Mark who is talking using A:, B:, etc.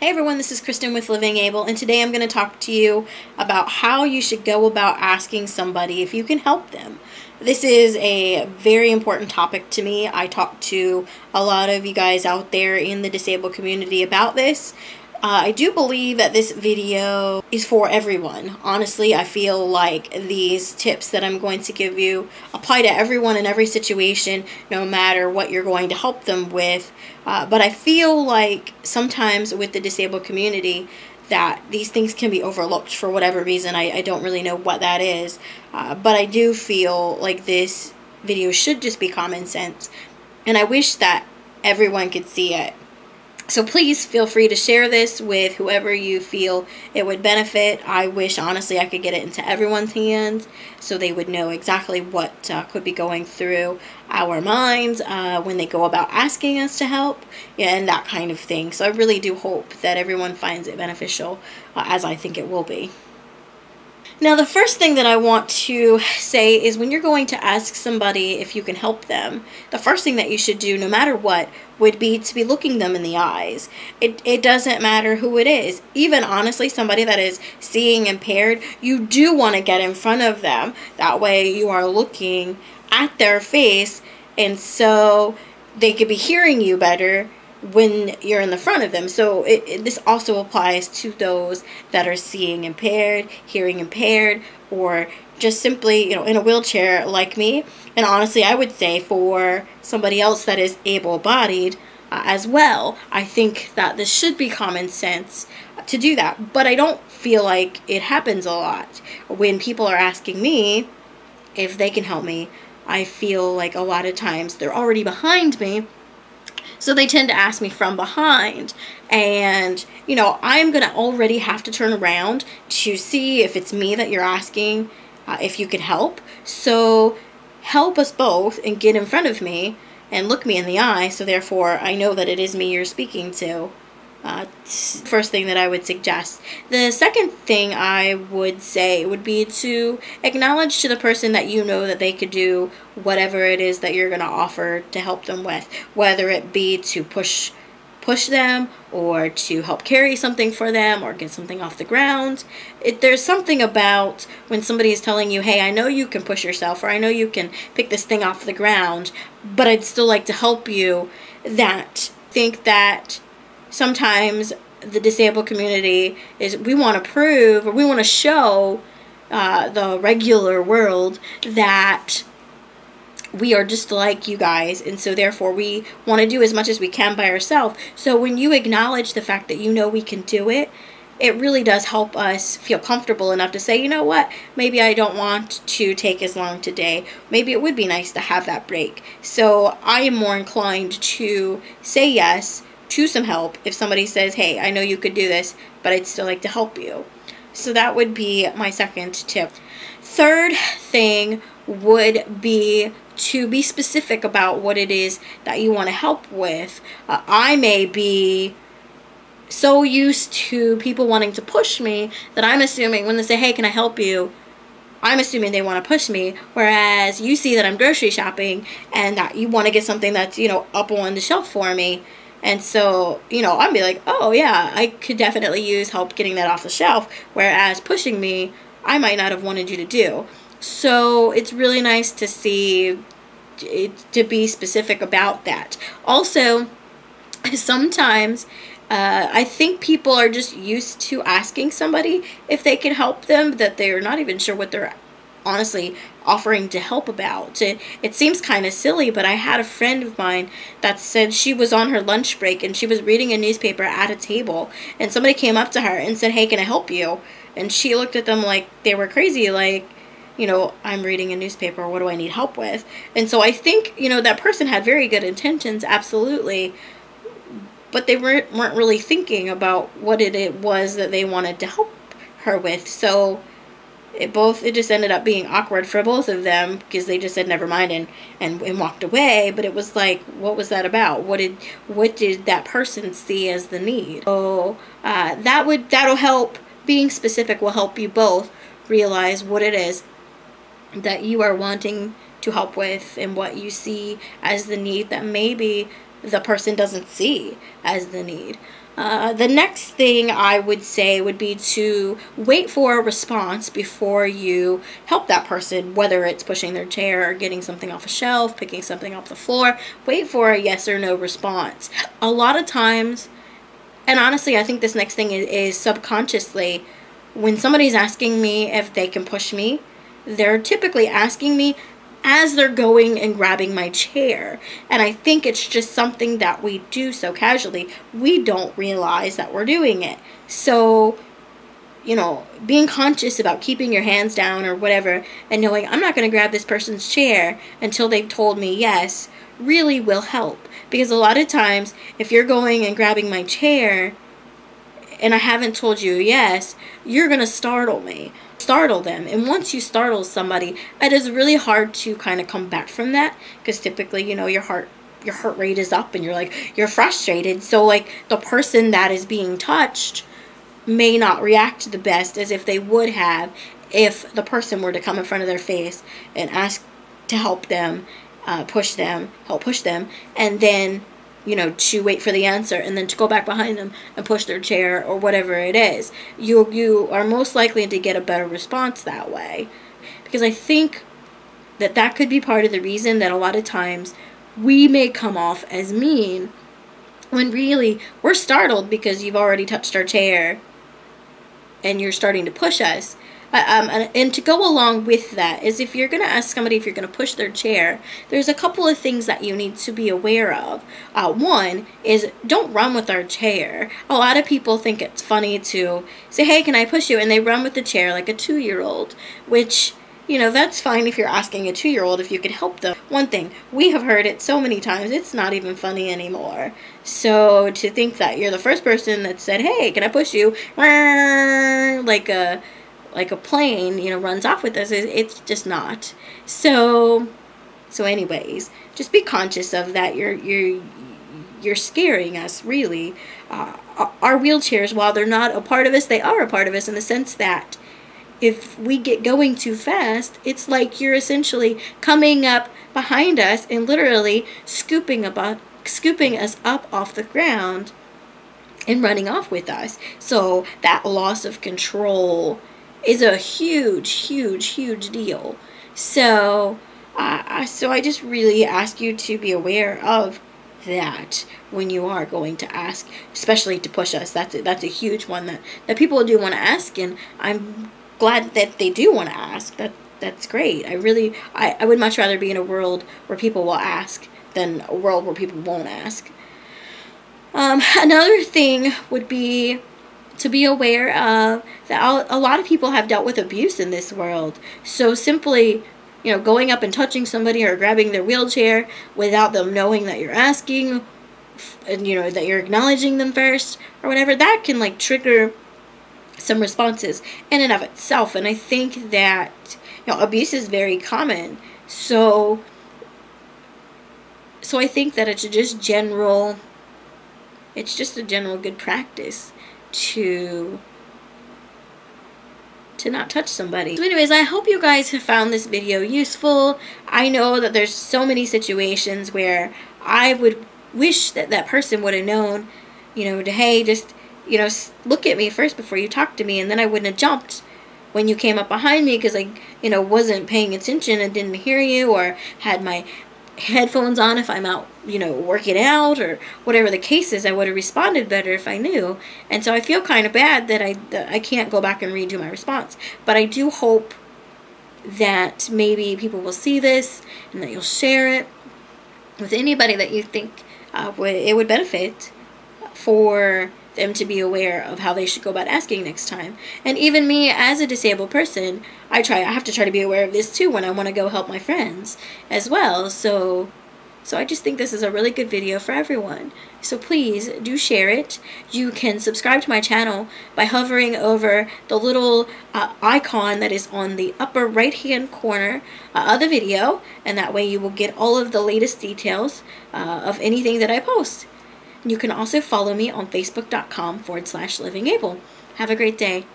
A: Hey everyone, this is Kristen with Living Able, and today I'm going to talk to you about how you should go about asking somebody if you can help them. This is a very important topic to me. I talk to a lot of you guys out there in the disabled community about this. I do believe that this video is for everyone. Honestly, I feel like these tips that I'm going to give you apply to everyone in every situation, no matter what you're going to help them with. But I feel like sometimes with the disabled community that these things can be overlooked for whatever reason. I don't really know what that is. But I do feel like this video should just be common sense. And I wish that everyone could see it. So please feel free to share this with whoever you feel it would benefit. I wish, honestly, I could get it into everyone's hands so they would know exactly what could be going through our minds when they go about asking us to help, and that kind of thing. So I really do hope that everyone finds it beneficial, as I think it will be. Now, the first thing that I want to say is when you're going to ask somebody if you can help them, the first thing that you should do, no matter what, would be to be looking them in the eyes. It doesn't matter who it is. Even, honestly, somebody that is seeing impaired, you do want to get in front of them. That way you are looking at their face, and so they could be hearing you better when you're in the front of them. So this also applies to those that are seeing impaired, hearing impaired, or just simply, in a wheelchair like me. And honestly, I would say for somebody else that is able-bodied as well. I think that this should be common sense to do that. But I don't feel like it happens a lot. When people are asking me if they can help me, I feel like a lot of times they're already behind me. So they tend to ask me from behind, and I'm gonna already have to turn around to see if it's me that you're asking if you can help. So help us both and get in front of me and look me in the eye, so therefore I know that it is me you're speaking to. First thing that I would suggest. The second thing I would say would be to acknowledge to the person that you know that they could do whatever it is that you're going to offer to help them with, whether it be to push them, or to help carry something for them, or get something off the ground. There's something about when somebody is telling you, hey, I know you can push yourself, or I know you can pick this thing off the ground, but I'd still like to help you, think that sometimes the disabled community is, we want to prove, or we want to show the regular world that we are just like you guys, and so therefore we want to do as much as we can by ourselves. So when you acknowledge the fact that we can do it, it really does help us feel comfortable enough to say, you know what, maybe I don't want to take as long today. Maybe it would be nice to have that break. So I am more inclined to say yes to some help if somebody says, hey, I know you could do this, but I'd still like to help you. So that would be my second tip. Third thing would be to be specific about what it is that you want to help with. I may be so used to people wanting to push me that I'm assuming when they say, hey, can I help you? I'm assuming they want to push me, whereas you see that I'm grocery shopping and that you want to get something that's, up on the shelf for me. And so, I'd be like, oh yeah, I could definitely use help getting that off the shelf, whereas pushing me, I might not have wanted you to do. So it's really nice to see, to be specific about that. Also, sometimes I think people are just used to asking somebody if they can help them, that they're not even sure what they're honestly offering to help about. It seems kind of silly, but I had a friend of mine that said she was on her lunch break and she was reading a newspaper at a table, and somebody came up to her and said, hey, can I help you? And she looked at them like they were crazy, like, I'm reading a newspaper, what do I need help with? And so I think, that person had very good intentions, absolutely, but they weren't really thinking about what it was that they wanted to help her with. So it just ended up being awkward for both of them, because they just said never mind and walked away. But it was like, what was that about? What did that person see as the need? So that'll help. Being specific will help you both realize what it is that you are wanting to help with, and what you see as the need that maybe the person doesn't see as the need. The next thing I would say would be to wait for a response before you help that person, whether it's pushing their chair or getting something off a shelf, picking something off the floor. Wait for a yes or no response. A lot of times, and honestly, I think this next thing is subconsciously, when somebody's asking me if they can push me, they're typically asking me as they're going and grabbing my chair. And I think it's just something that we do so casually, we don't realize that we're doing it. So, you know, being conscious about keeping your hands down or whatever, and knowing I'm not going to grab this person's chair until they've told me yes, really will help. Because a lot of times, if you're going and grabbing my chair and I haven't told you yes, you're going to startle them. And once you startle somebody, it is really hard to kind of come back from that, because typically, you know, your heart rate is up and you're frustrated. So like the person that is being touched may not react the best as if they would have if the person were to come in front of their face and ask to help them, help push them, and then, you know, to wait for the answer and then to go back behind them and push their chair or whatever it is. You are most likely to get a better response that way. Because I think that could be part of the reason that a lot of times we may come off as mean when really we're startled because you've already touched our chair and you're starting to push us. And to go along with that is, if you're going to ask somebody if you're going to push their chair, there's a couple of things that you need to be aware of. One is, don't run with our chair. A lot of people think it's funny to say, hey, can I push you? And they run with the chair like a 2-year-old, which, you know, that's fine if you're asking a 2-year-old if you can help them. One thing, we have heard it so many times, it's not even funny anymore. So to think that you're the first person that said, hey, can I push you? Like a plane, you know, runs off with us, it's just not. So anyways, just be conscious of that. You're scaring us, really. Our wheelchairs, while they're not a part of us, they are a part of us in the sense that if we get going too fast, it's like you're essentially coming up behind us and literally scooping us up off the ground and running off with us. So that loss of control is a huge deal. So I just really ask you to be aware of that when you are going to ask, especially to push us. That's a huge one that people do want to ask, and I'm glad that they do want to ask. That's great. I would much rather be in a world where people will ask than a world where people won't ask. Another thing would be to be aware of that a lot of people have dealt with abuse in this world. So simply, you know, going up and touching somebody or grabbing their wheelchair without them knowing that you're asking, and, you know, that you're acknowledging them first or whatever, that can like trigger some responses in and of itself. And I think that, you know, abuse is very common. So I think that it's just a general good practice to not touch somebody. So anyways, I hope you guys have found this video useful. I know that there's so many situations where I would wish that person would have known, you know, to, hey, just, you know, look at me first before you talk to me, and then I wouldn't have jumped when you came up behind me because I, you know, wasn't paying attention and didn't hear you, or had my headphones on if I'm out, you know, working out or whatever the case is. I would have responded better if I knew. And so I feel kind of bad that I can't go back and redo my response. But I do hope that maybe people will see this and that you'll share it with anybody that you think it would benefit for them to be aware of how they should go about asking next time. And even me as a disabled person, I have to try to be aware of this too when I want to go help my friends as well. So I just think this is a really good video for everyone. So please do share it. You can subscribe to my channel by hovering over the little icon that is on the upper right hand corner of the video, and that way you will get all of the latest details of anything that I post. You can also follow me on facebook.com/livingable. Have a great day.